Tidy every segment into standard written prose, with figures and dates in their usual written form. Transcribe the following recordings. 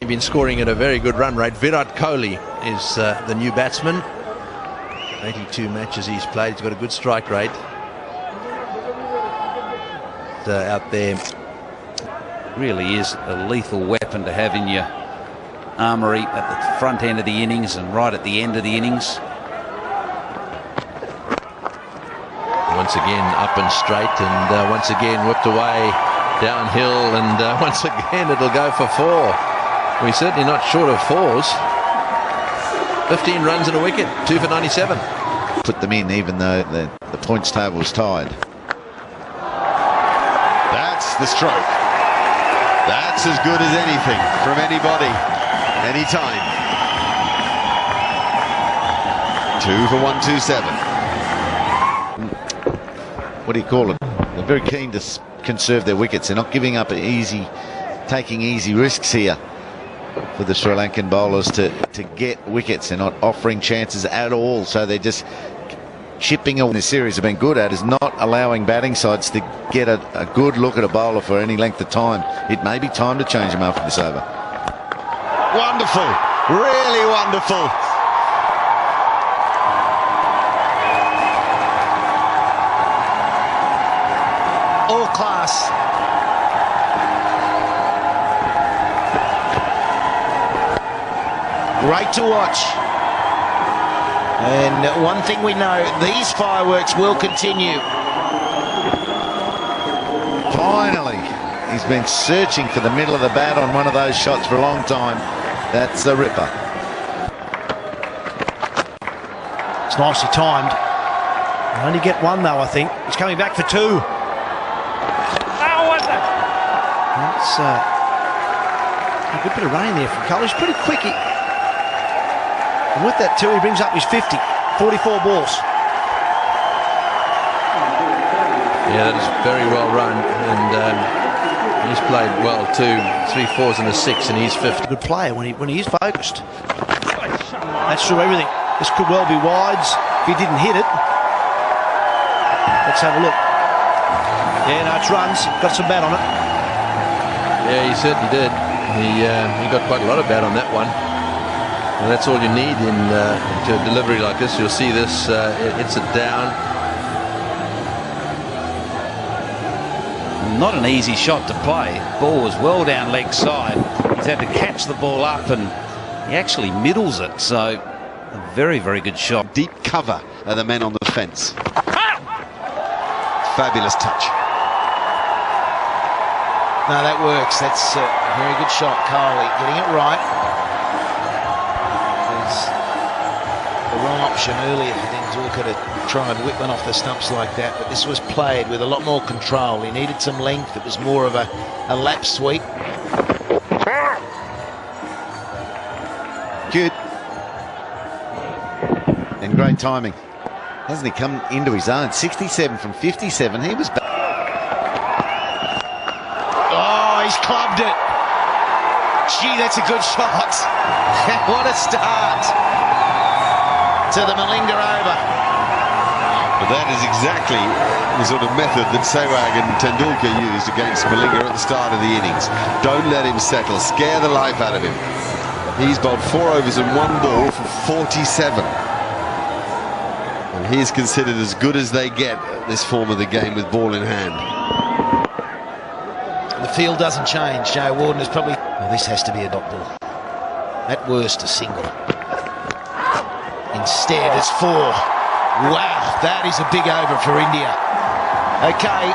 been scoring at a very good run rate. Virat Kohli is the new batsman. 82 matches he's played. He's got a good strike rate. Out there. Really is a lethal weapon to have in your armoury at the front end of the innings and right at the end of the innings. Once again up and straight, and once again whipped away downhill, and once again it'll go for 4. We're certainly not short of 4s. 15 runs and a wicket, 2 for 97. Put them in even though the points table was tied. That's the stroke. That's as good as anything from anybody, anytime. 2 for 127. What do you call it? They're very keen to conserve their wickets. They're not giving up taking easy risks here for the Sri Lankan bowlers to get wickets. They're not offering chances at all, so they're just chipping away. The series have been good at is not allowing batting sides to get a good look at a bowler for any length of time. It may be time to change them after this over. Wonderful, really wonderful. All class. Great to watch. And one thing we know, these fireworks will continue. Finally, he's been searching for the middle of the bat on one of those shots for a long time. That's a ripper. It's nicely timed. They only get 1 though, I think. He's coming back for 2. Oh, what's that? That's a good bit of rain there from Cole. He's pretty quick. And with that too, he brings up his 50. 44 balls. Yeah, that is very well run, and he's played well too. 3 4s and a 6, and he's 50. Good player when he is focused. That's through everything. This could well be wides if he didn't hit it. Let's have a look. Yeah, no, it's runs. Got some bat on it. Yeah, he certainly did. He got quite a lot of bat on that one. And that's all you need to a delivery like this. You'll see this, it's it down. Not an easy shot to play. Ball was well down leg side. He's had to catch the ball up and he actually middles it. So a very, very good shot. Deep cover are the men on the fence. Fabulous touch. No, that works. That's a very good shot. Kohli getting it right. The wrong option earlier for Tendulkar to try and whip one off the stumps like that, but this was played with a lot more control. He needed some length. It was more of a lap sweep. Good. And great timing. Hasn't he come into his own? 67 from 57. He was back. Oh, he's clubbed it. Gee, that's a good shot. What a start to the Malinga over. But that is exactly the sort of method that Sehwag and Tendulkar used against Malinga at the start of the innings. Don't let him settle. Scare the life out of him. He's bowled 4 overs and 1 ball for 47. And he's considered as good as they get at this form of the game with ball in hand. The field doesn't change. Joe Warden is probably... Well, this has to be a dot ball. At worst, a single. Instead, it's 4. Wow, that is a big over for India. Okay,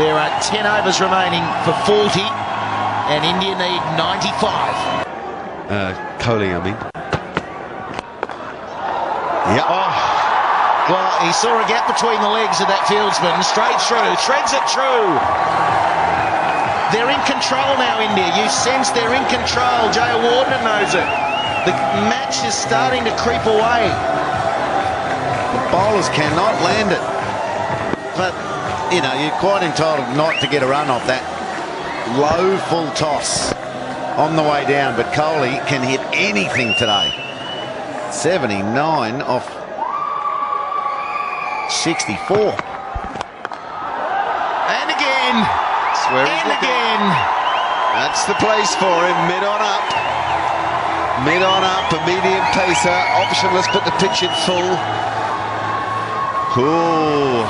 there are 10 overs remaining for 40, and India need 95. Kohli, I mean. Yeah. Oh, well, he saw a gap between the legs of that fieldsman, straight through, threads it through. They're in control now, India. You sense they're in control. Jay Warden knows it. The match is starting to creep away. The bowlers cannot land it. But, you know, you're quite entitled not to get a run off that low full toss on the way down. But Kohli can hit anything today. 79 off 64. And again. That's where he's looking. That's the place for him, mid on up. Mid on up, a medium pacer, optionless, but the pitch in full. Ooh,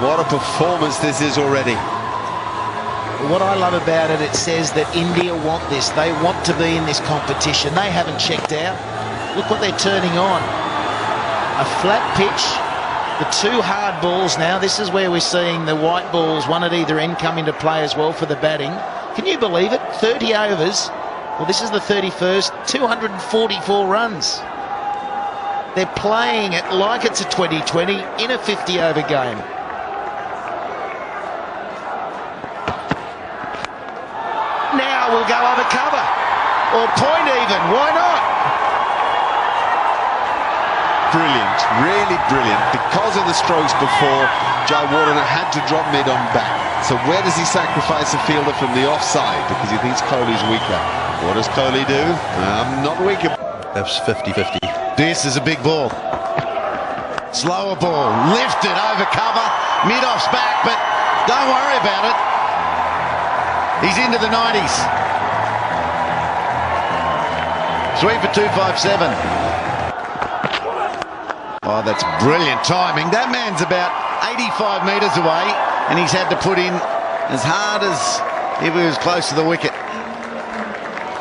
what a performance this is already. What I love about it, it says that India want this. They want to be in this competition. They haven't checked out. Look what they're turning on. A flat pitch, the two hard balls now. This is where we're seeing the white balls, one at either end, come into play as well for the batting. Can you believe it? 30 overs. Well, this is the 31st, 244 runs. They're playing it like it's a 2020 in a 50-over game. Now we'll go over cover, or point even, why not? Brilliant, really brilliant. Because of the strokes before, Jayawardene had to drop mid on back. So where does he sacrifice a fielder from the offside? Because he thinks Kohli's weaker. What does Kohli do? Not weaker. That's 50-50. This is a big ball. Slower ball, lifted over cover, mid-off's back, but don't worry about it. He's into the 90s. 3 for 257. Oh, that's brilliant timing. That man's about 85 metres away, and he's had to put in as hard as if he was close to the wicket.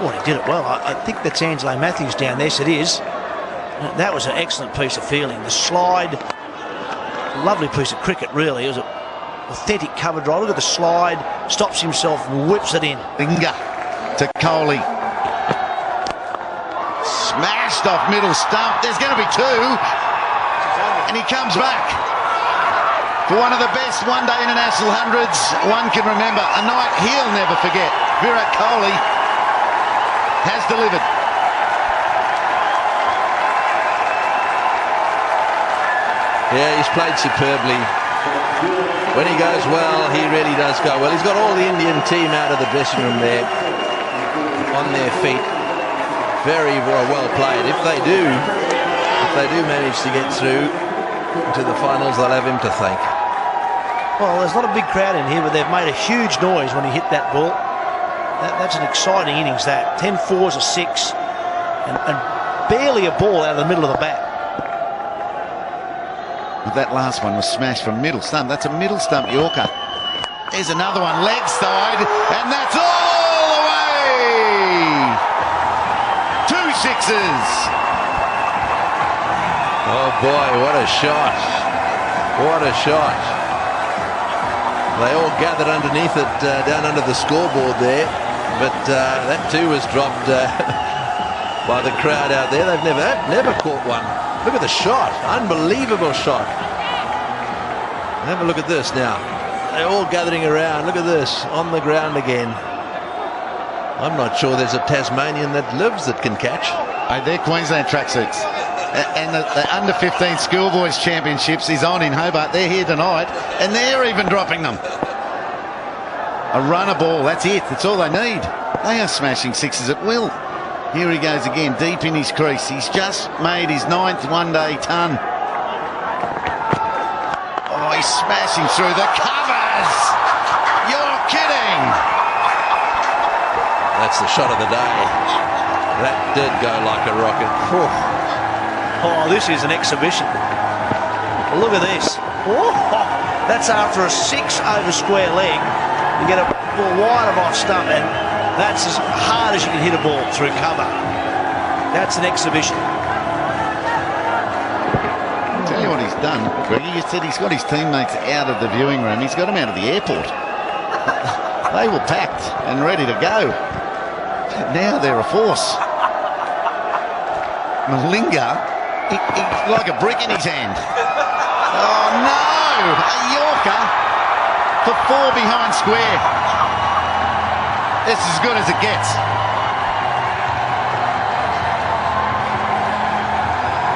Well, he did it well. I think that's Angelo Matthews down there. Yes, it is. That was an excellent piece of fielding. The slide, lovely piece of cricket, really. It was an authentic cover drive. Look at the slide, stops himself, whips it in. Finger to Kohli. Smashed off middle stump. There's going to be two. And he comes back for one of the best one-day international hundreds one can remember. A night he'll never forget. Virat Kohli has delivered. Yeah, he's played superbly. When he goes well, he really does go well. He's got all the Indian team out of the dressing room there, on their feet. Very well played. If they do manage to get through to the finals, they'll have him to thank. Well, there's not a big crowd in here, but they've made a huge noise when he hit that ball. That's an exciting innings, that. 10 fours, a 6, and barely a ball out of the middle of the bat. That last one was smashed from middle stump. That's a middle stump Yorker. There's another one, leg side, and that's all the way! 2 sixes! Oh boy, what a shot. What a shot. They all gathered underneath it, down under the scoreboard there, but that too was dropped by the crowd out there. They've never caught one. Look at the shot. Unbelievable shot. Have a look at this now. They're all gathering around. Look at this. On the ground again. I'm not sure there's a Tasmanian that lives that can catch. Hey, they're Queensland tracksuits. And the under-15 schoolboys championships is on in Hobart. They're here tonight, and they're even dropping them. A runner ball, that's it. That's all they need. They are smashing sixes at will. Here he goes again, deep in his crease. He's just made his 9th one-day ton. Oh, he's smashing through the covers. You're kidding. That's the shot of the day. That did go like a rocket. Whew. Oh, this is an exhibition. Look at this. Oh, that's after a 6 over square leg. You get a ball wide of off stump, and that's as hard as you can hit a ball through cover. That's an exhibition. I'll tell you what he's done, Greggy. You said he's got his teammates out of the viewing room. He's got them out of the airport. They were packed and ready to go. Now they're a force. Malinga, he's like a brick in his hand. Oh no! A Yorker for 4 behind square. This is as good as it gets.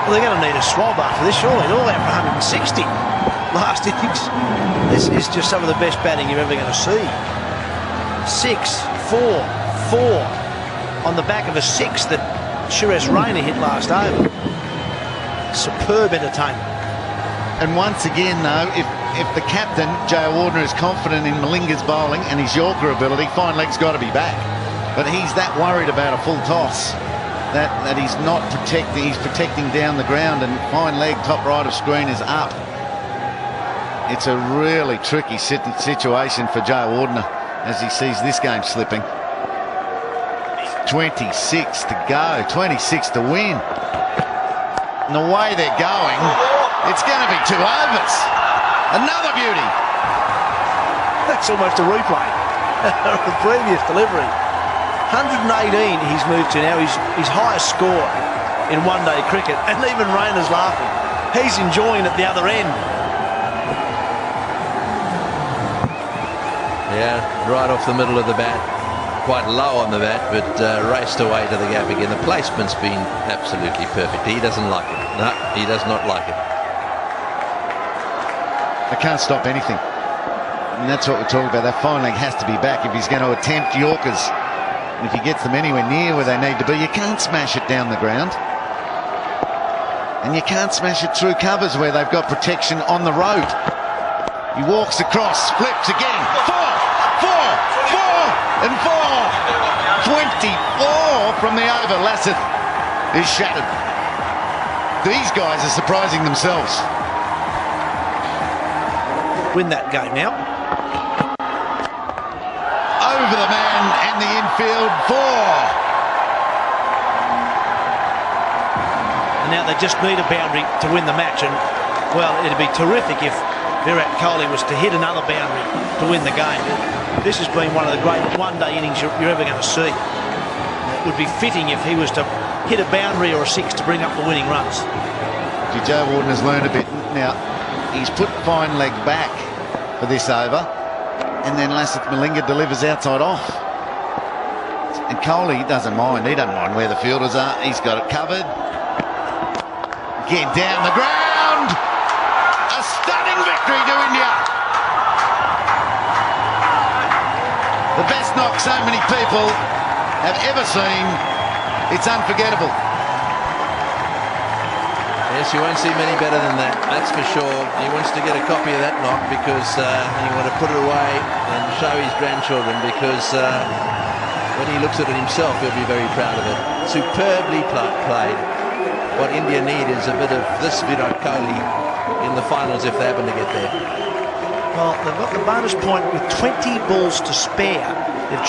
Well, they're going to need a swab after this, surely. They're all out for 160 last innings. This is just some of the best batting you're ever going to see. 6, 4, 4 on the back of a 6 that Suresh Raina hit last over. Superb entertainment. And once again, though, if the captain, Jayawardene, is confident in Malinga's bowling and his Yorker ability, Fine Leg's got to be back. But he's that worried about a full toss. that he's not protecting. He's protecting down the ground, and fine leg, top right of screen is up. It's a really tricky situation for Joe Ordner as he sees this game slipping. 26 to go, 26 to win. And the way they're going, it's going to be 2 overs. Another beauty. That's almost a replay of the previous delivery. 118 he's moved to now, his highest score in one-day cricket, and even Rayner's laughing. He's enjoying it the other end. Yeah, right off the middle of the bat, quite low on the bat, but raced away to the gap again. The placement's been absolutely perfect. He doesn't like it. No, he does not like it. They can't stop anything. And that's what we're talking about. That fine leg has to be back if he's going to attempt Yorkers. And if he gets them anywhere near where they need to be, you can't smash it down the ground. And you can't smash it through covers where they've got protection on the road. He walks across, flips again. 4, 4, 4 and 4. 24 from the over. Lasset is shattered. These guys are surprising themselves. Win that game now. Over the man and the infield 4. And now they just need a boundary to win the match, and well, it'd be terrific if Virat Kohli was to hit another boundary to win the game. This has been one of the great one-day innings you're ever going to see. It would be fitting if he was to hit a boundary or a 6 to bring up the winning runs. Joe Warden has learned a bit now. He's put fine leg back for this over, and then Lasith Malinga delivers outside off. And Kohli doesn't mind. He doesn't mind where the fielders are. He's got it covered. Get down the ground. A stunning victory to India. The best knock so many people have ever seen. It's unforgettable. Yes, you won't see many better than that, that's for sure. He wants to get a copy of that knock because he wants to put it away and show his grandchildren, because when he looks at it himself, he'll be very proud of it. Superbly played. What India need is a bit of this Virat Kohli in the finals if they happen to get there. Well, they've got the bonus point with 20 balls to spare. They've